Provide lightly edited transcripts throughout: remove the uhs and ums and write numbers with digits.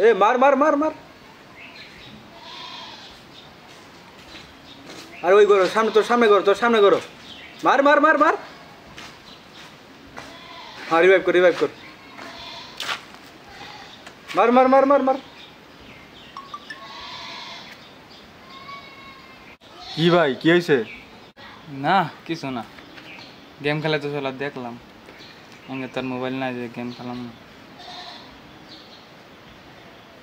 এ মার মার মার মার আর ওই করো সামনে তোর সামনে করো মার মার মার মার হ্যাঁ রিভাইভ কর মার মার মার মার মার কি ভাই কি হয়েছে? না কিছু না, গেম খেলা তো চলা দেখলাম, আমি তোর মোবাইল না যে গেম খেলাম না।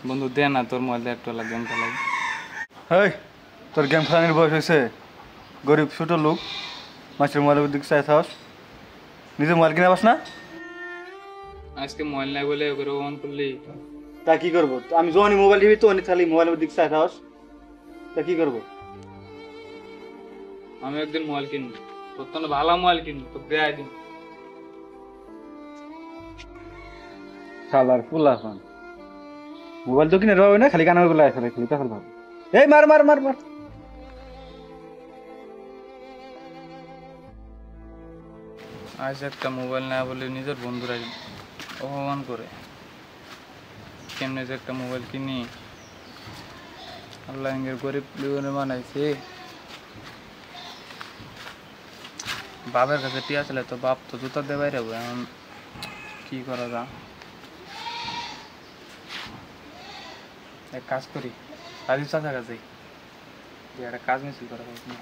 বন্ধু দে না তোর মোবাইল একটু গেম খেলাই। হেই তোর গেম খেলানোর বয়স হয়েছে? গরিব ছোট লোক মাছের মোবাইলের দিকে চাই থাস, নিজে মোবাইল কিনে পাস না? আজকে মোবাইল নাই বলে ওগুলো অন করলি তা কি করবো? আমি যখনই মোবাইল টিভি তখনই খালি মোবাইলের দিকে চাই থাস, তা কি করবো? আমি একদিন মোবাইল কিনবো, তোর তো ভালো মোবাইল কিনবো, তো দেয় দিন। শালার ফুল আসান মোবাইল তো কিনে রবে না, খালি কানের গুলো আসলে খালি তখন ভাবে এই মার মার মার মার। আজ একটা মোবাইল না বলে নিজের বন্ধুরা অপমান করে, কেমনে যে একটা মোবাইল কিনি। আল্লাহ এর গরিব জীবনে বানাইছে। বাবার কাছে টিয়া ছিল তো বাপ তো জুতা দেবাই রেবো, এখন কি করা যা। এক কাজ করি, রাজীব চাচার কাছে একটা কাজ মিছিল করা হোক না।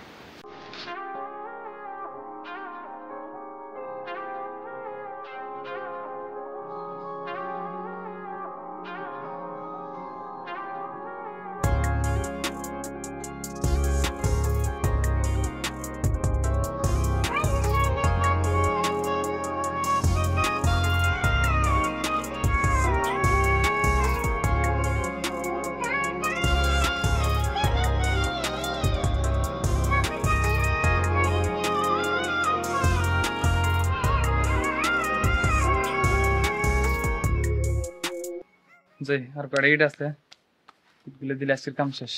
যাই আর কয়টা ইট আছে, ইটগুলো দিলে আজকের কাম শেষ।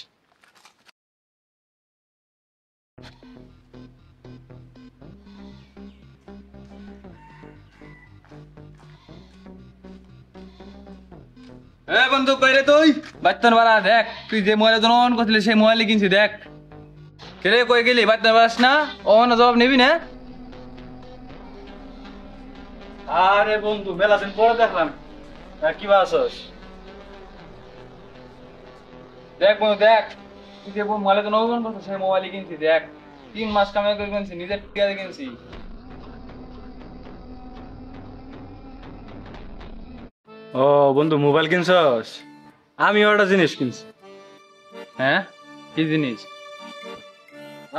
এ বন্ধু কইরে তুই বাচ্চার বাড়া দেখ, তুই যে মোবাইল অন করছিলি সেই মোবাইল কিনছি দেখ। কে কই গেলি? বাচ্চার বাড়াস না, ও না জবাব নিবি না? আরে বন্ধু মেলা দিন পরে দেখলাম, কি বাসস? দেখ বন্ধু দেখ, তুই যে মোবাইল অন করছিস সেই মোবাইল কিনছি দেখ। 3 মাস কামাই করে কিনছি, নিজের টিকা দিয়ে কিনছি। ও বন্ধু মোবাইল কিনছস? আমি একটা জিনিস কিনছি। হ্যাঁ কি জিনিস?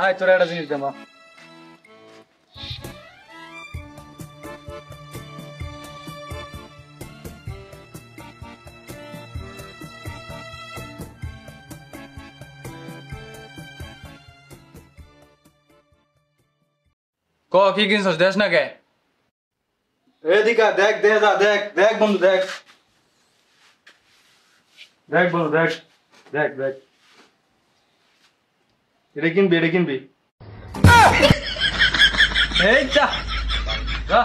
আয় তোর একটা জিনিস দেমা। ক কি কিনছস দেখ না কে? এদিকে দেখ দেখ দেখ দেখ বন্ধু দেখ দেখ বন্ধু দেখ দেখ দেখ এটা কিনবি এই যা যা